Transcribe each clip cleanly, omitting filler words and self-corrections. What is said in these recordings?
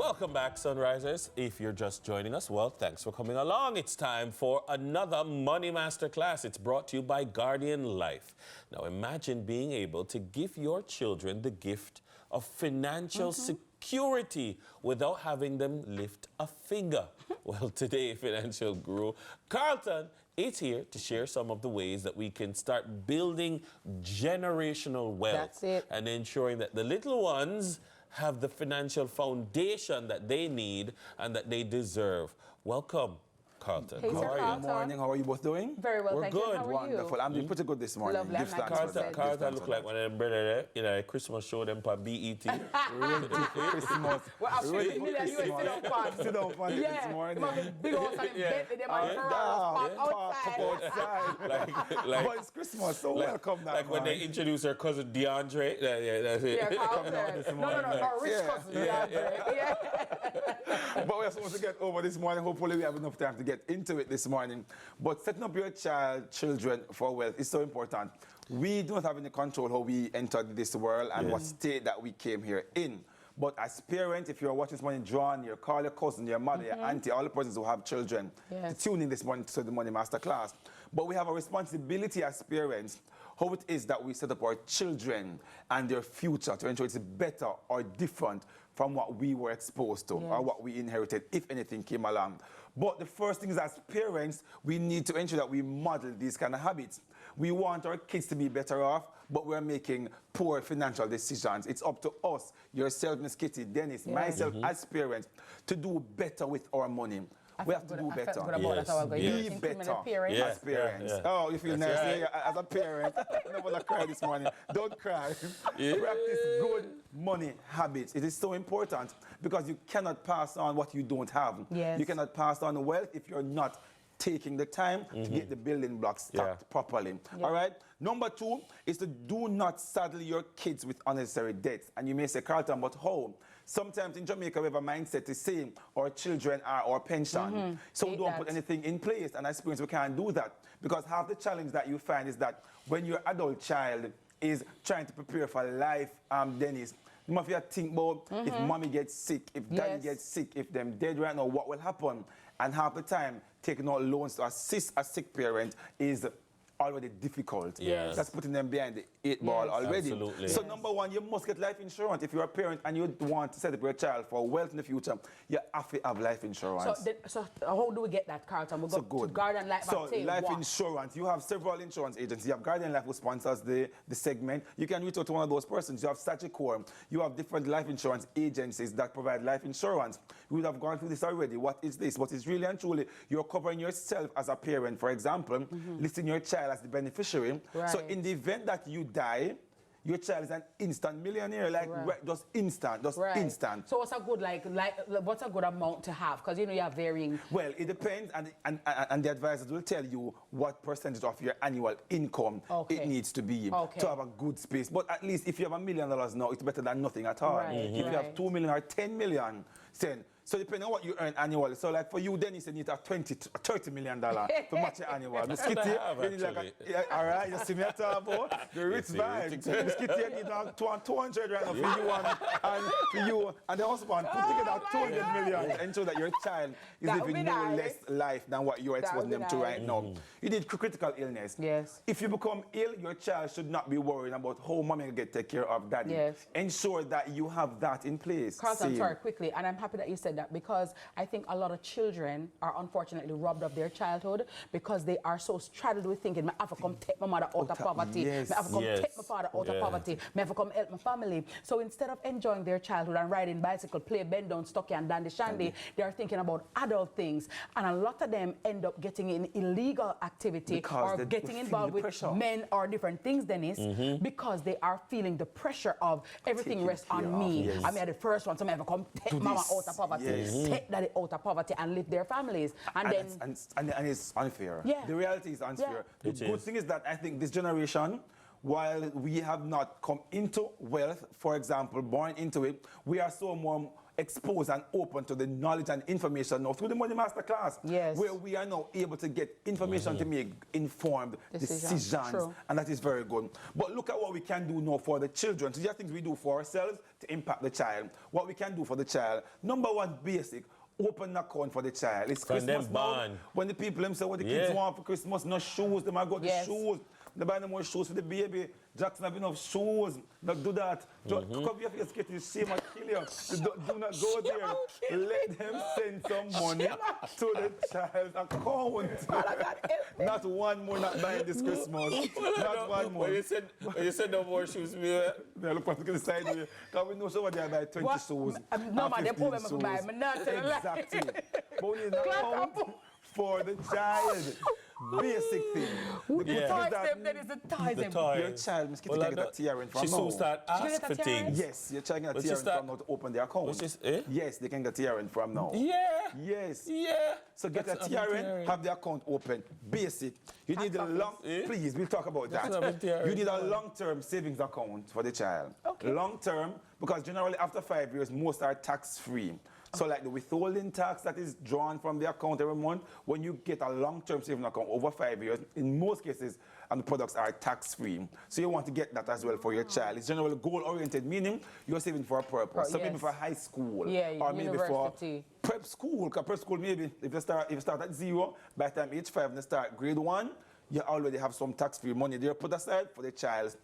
Welcome back, Sunrisers. If you're just joining us, well, thanks for coming along. It's time for another Money Masterclass. It's brought to you by Guardian Life. Now, imagine being able to give your children the gift of financial security without having them lift a finger. Well, today, financial guru Carlton is here to share some of the ways that we can start building generational wealth and ensuring that the little ones have the financial foundation that they need and that they deserve. Welcome, Carlton. Hey, how are you? Good morning. How are you both doing? Very well, We're thank good. you. How are Wonderful. you? I'm doing pretty good this morning. Lovely. Give thanks for that. Carlton look like one of them brother, you know, Christmas show them for BET. Christmas. Well, I'm Ready really for sit down pan. Sit down pan this Yeah, morning. them have big house and Bentley, them have Ferraris park outside. But it's Christmas, so welcome now. Like when they introduce her cousin DeAndre. Yeah, that's it. Yeah, Carlton. No, her rich cousin. Yeah. But we're supposed to get over this morning. Hopefully we have enough time to get into it this morning. But setting up your children for wealth is so important. We don't have any control how we entered this world and what state that we came here in. But as parents, if you're watching this morning, John, you call your cousin, your mother, your auntie, all the persons who have children, to tune in this morning to the Money Masterclass. But we have a responsibility as parents, how it is that we set up our children and their future to ensure it's better or different from what we were exposed to or what we inherited, if anything came along. But the first thing is, as parents, we need to ensure that we model these kind of habits. We want our kids to be better off, but we're making poor financial decisions. It's up to us, yourself, Miss Kitty, Dennis, myself, as parents, to do better with our money. We have to do better. Be better as parents. Oh, you feel nice as a parent. I don't want to cry this morning. Don't cry. Practice good money habits. It is so important because you cannot pass on what you don't have. You cannot pass on wealth if you're not taking the time to get the building blocks stacked properly. All right? Number 2 is to do not saddle your kids with unnecessary debts. And you may say, Carlton, but how? Sometimes in Jamaica, we have a mindset to say our children are our pension. So we don't put anything in place. And I suppose we can't do that. Because half the challenge that you find is that when your adult child is trying to prepare for life, Dennis, you must think about if mommy gets sick, if daddy gets sick, if them dead right now, what will happen? And half the time, taking out loans to assist a sick parent is already difficult. That's putting them behind the 8 ball already. Absolutely. So number 1, you must get life insurance. If you're a parent and you want to set up your child for wealth in the future, you have to have life insurance. So how do we get that, Carlton? We go to Guardian Life. So life insurance, you have several insurance agents. You have Guardian Life who sponsors the segment. You can reach out to one of those persons. You have Sagicor. You have different life insurance agencies that provide life insurance. We would have gone through this already. What is this? What is really and truly, you're covering yourself as a parent, for example, listing your child as the beneficiary. So in the event that you die, your child is an instant millionaire, just instant, instant. So what's a good what's a good amount to have? Because you know you have varying. Well, it depends, and the advisors will tell you what percentage of your annual income it needs to be to have a good space. But at least if you have $1 million now, it's better than nothing at all. If you have 2 million or 10 million, then. So depending on what you earn annually. So like for you, Dennis, you need a $30 million to match your annual. Miss Kitty, you need all right, you see me at all, the rich vibe. Miss Kitty, you need 200 right now for you and the husband. Put together 200 million. Ensure that your child is living no less life than what you're exposing them to right now. You need critical illness. If you become ill, your child should not be worrying about how mommy will get take care of daddy. Ensure that you have that in place. Carlton, I'm sorry, quickly, and I'm happy that you said that because I think a lot of children are unfortunately robbed of their childhood because they are so straddled with thinking, I have to come take my mother out of poverty, I have to come take my father out of poverty, I have to come help my family. So instead of enjoying their childhood and riding bicycle, play bend down, stocky and dandy shandy, they are thinking about adult things. And a lot of them end up getting in illegal activity or getting involved with men or different things, Dennis, because they are feeling the pressure of everything rests on me. I mean, the first one, so I have to come take mama out of poverty. Take daddy out of poverty and live their families. And it's unfair. The reality is unfair. The good thing is that I think this generation, while we have not come into wealth, for example, born into it, we are so more exposed and open to the knowledge and information now through the Money Masterclass, where we are now able to get information to make informed decisions, and that is very good. But look at what we can do now for the children. So there are things we do for ourselves to impact the child. What we can do for the child, number one, basic. Open an account for the child. It's Christmas now. When the people them say what the kids want for Christmas, no shoes, they might go to shoes. They buy no more shoes for the baby. Jackson have enough shoes. Not do that. Just come here for your skate, shame and kill you. Do not go there. Let them send some money to the child's account. Not one more not buying this Christmas. Not one more. When you said no more shoes, me. Look what the side of you. Because we know somebody buy 20 shoes. No, man, they put them buy. Exactly. But we need an account for the child. Basic thing. The toys. Your child, Miss Kitty, can get a tiara from now. She soon start asking for things. Yes, your child can get a tiara from now to open their account. Yes, they can get a tiara from now. Yes. So get a tiara, have the account open. Basic. You need a long, please, we'll talk about that. You need a long-term savings account for the child. Long-term, because generally after 5 years, most are tax-free. So like the withholding tax that is drawn from the account every month, when you get a long-term savings account over 5 years, in most cases, the products are tax-free. So you want to get that as well for your child. It's generally goal-oriented, meaning you're saving for a purpose. So maybe for high school, or maybe for prep school. Because prep school, maybe if you start at 0, by the time age 5 and they start grade 1, you already have some tax-free money there put aside for the child's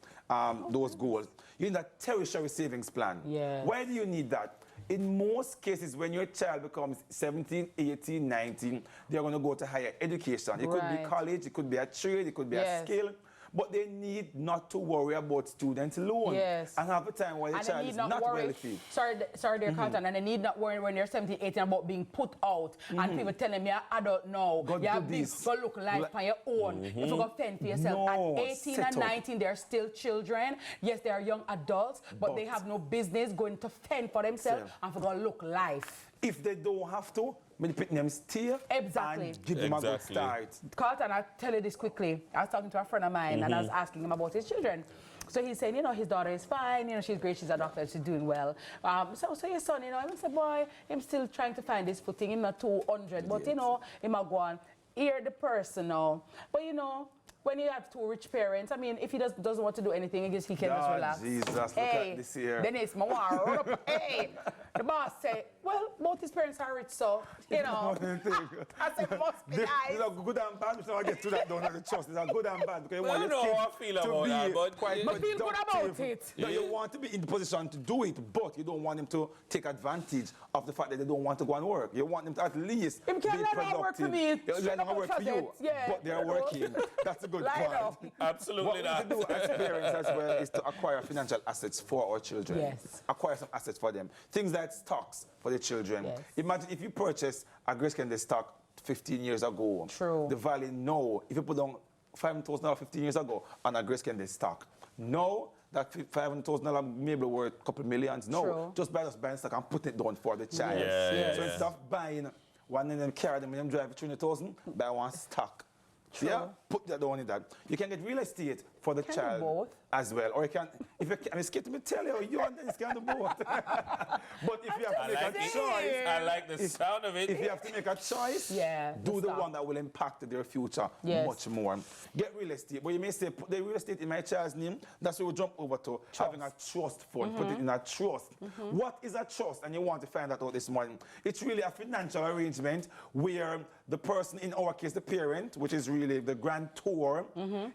those goals. You need a tertiary savings plan. Why do you need that? In most cases, when your child becomes 17, 18, 19, they're going to go to higher education. It could be college, it could be a trade, it could be a skill. But they need not to worry about student loan. And have a time where the child is not wealthy. Sorry, dear Carlton, and they need not worry when you're 17, 18 about being put out and people telling me, I don't know. You have to look life on your own. If you go fend for yourself. At 18 and 19, they're still children. Yes, they are young adults, but they have no business going to fend for themselves and for go look life. If they don't have to, maybe put them still and give them a good start. Carlton, I'll tell you this quickly. I was talking to a friend of mine and I was asking him about his children. So he's saying, you know, his daughter is fine, you know, she's great, she's a doctor, she's doing well. So your son, you know, I said, boy, I'm still trying to find his footing, I'm not 200, but you know, he might go on, hear the person now. But you know, when you have two rich parents, I mean, if he doesn't want to do anything, I guess he can just relax. Jesus, look at this here. Dennis, my war. Hey, the boss say, well, both his parents are rich, so, you know. I said, must be nice. It's a good and bad, so I get to that down at the trust. It's a good and bad, because you want your kid to feel good about it. No, you want to be in the position to do it, but you don't want him to take advantage of the fact that they don't want to go and work. You want them to at least be productive. Work for me. Let them work for you, but they're working. That's a good point. Absolutely not. What we need to do as parents as well is to acquire financial assets for our children. Acquire some assets for them. Things like stocks for the children. Imagine if you purchase a Grace Candy stock 15 years ago. The value now, if you put down $5,000 15 years ago on a Grace Candy stock, now that $500,000 maybe worth a couple millions. No, just buy stock and put it down for the child. So instead of buying one of them, carry them, and them drive 300,000, buy one stock. Put that down in that. You can get real estate for the child as well. Or you can, if you can, I'm scared to tell you, you and Dennis can do both. But if you have to make a choice. I like the sound of it. If you have to make a choice, do the one that will impact their future much more. Get real estate. But you may say, put the real estate in my child's name. That's where we jump over to having a trust fund. Put it in a trust. What is a trust? And you want to find that out this morning. It's really a financial arrangement where the person, in our case, the parent, which is really the grantor,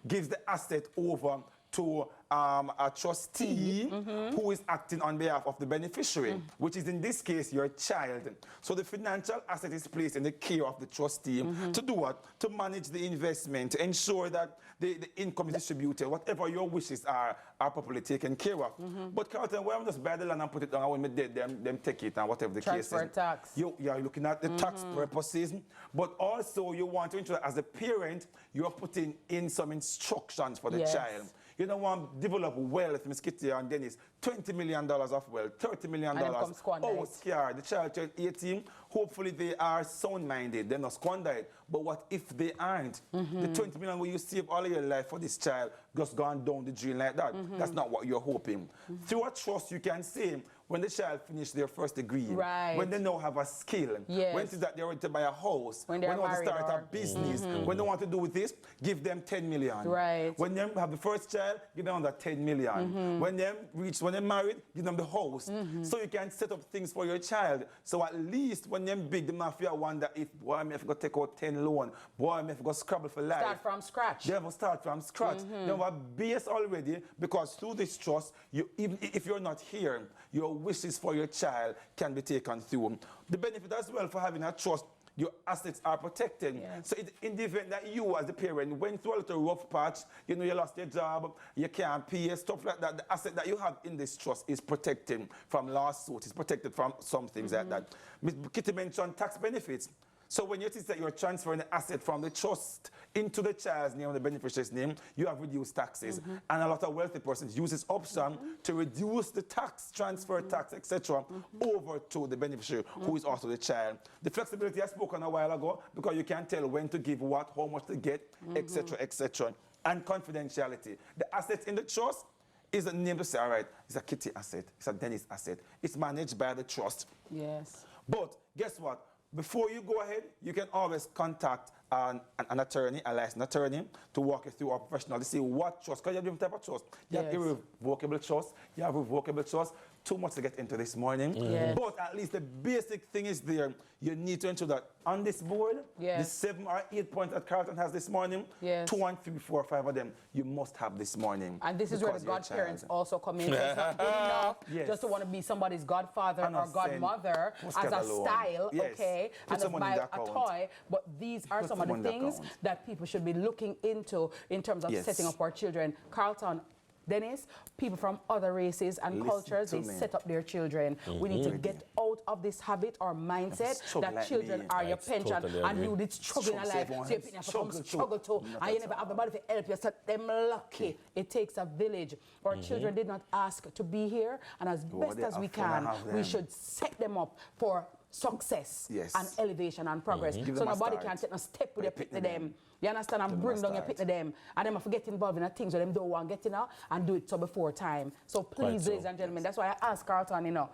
gives the asset over to a trustee who is acting on behalf of the beneficiary, which is in this case your child. So the financial asset is placed in the care of the trustee to do what? To manage the investment, to ensure that the income is distributed, whatever your wishes are properly taken care of. But Carlton, why don't just buy the land and put it down, and when we dead, them take it, and whatever the case is. Tax. You're looking at the tax purposes, but also you want to ensure that as a parent, you're putting in some instructions for the child. You don't want to develop wealth, Miss Kitty and Dennis, $20 million of wealth, $30 million. Oh, scared. The child turned 18. Hopefully they are sound-minded. They're not squandered. But what if they aren't? The $20 million where you save all of your life for this child just gone down the drain like that. That's not what you're hoping. Through a trust, you can say, when the child finish their first degree, right. when they now have a skill, yes. when it is that they're ready to buy a house, when they they want to start a business, when they want to do with this, give them 10 million. Right. When they have the first child, give them another 10 million. When they're married, give them the house. So you can set up things for your child. So at least when they're big, the mafia wonder if, boy, I may have got to take out 10 loan, boy, I may have got to scrabble for life. Start from scratch. They have to start from scratch. They have a base already, because through this trust, you, even if you're not here, your wishes for your child can be taken through. The benefit as well for having a trust, your assets are protected. Yes. So in the event that you as the parent went through a little rough patch, you know, you lost your job, you can't pay, stuff like that, the asset that you have in this trust is protected from lawsuits, it's protected from some things like that. Ms. Kitty mentioned tax benefits. So when you see that you're transferring the asset from the trust into the child's name, the beneficiary's name, you have reduced taxes. And a lot of wealthy persons use this option to reduce the tax, transfer tax, etc., over to the beneficiary, who is also the child. The flexibility I spoke on a while ago, because you can tell when to give what, how much to get, etc., etc. And confidentiality. The assets in the trust is a name to say, all right, it's a Kitty asset, it's a Dennis asset. It's managed by the trust. Yes. But guess what? Before you go ahead, you can always contact an attorney, a licensed attorney, to walk you through a professional to see what trust, because you have different type of trust. You have irrevocable trust, you have revocable trust. Too much to get into this morning. But at least the basic thing is there. You need to ensure that on this board, the 7 or 8 points that Carlton has this morning, 2 and 3, 4, 5 of them, you must have this morning. And this is where the godparents also come in. It's not good enough just to want to be somebody's godfather or godmother as a style, okay, and to buy a toy. But these are some of the things that people should be looking into in terms of setting up our children. Carlton, Dennis, people from other races and cultures, they set up their children. We need to get out of this habit or mindset that children are your pension and you did struggle in life. So you have to come struggle too. And you never have nobody to help you. So them lucky. It takes a village. Our children did not ask to be here. And as best as we can, we should set them up for success and elevation and progress. So nobody can take a step with their picking them. You understand? And bring down your picking them. And them have to get involved in the things that them don't want to get in and do it so before time. So please, ladies and gentlemen, that's why I asked Carlton, you know,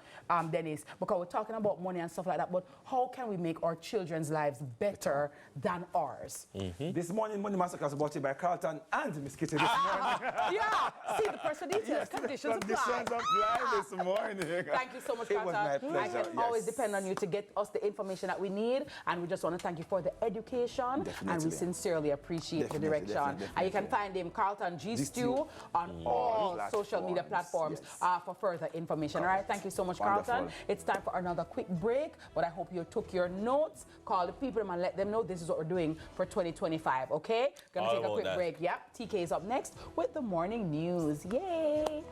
Dennis, because we're talking about money and stuff like that, but how can we make our children's lives better than ours? This morning, Money Masterclass brought to you by Carlton and Miss Kitty this morning. See the pressure details. Conditions apply. Conditions apply this morning. Thank you so much, Carlton. It was my pleasure. I can always depend on you to get us the information that we need, and we just want to thank you for the education, and we sincerely appreciate the direction. And you can find him, Carlton G. Stew, on all social media platforms for further information. All right, thank you so much, Carlton. It's time for another quick break, but I hope you took your notes, call the people and let them know this is what we're doing for 2025, okay? Gonna take a quick break. Yep, TK is up next with the morning news. Yay!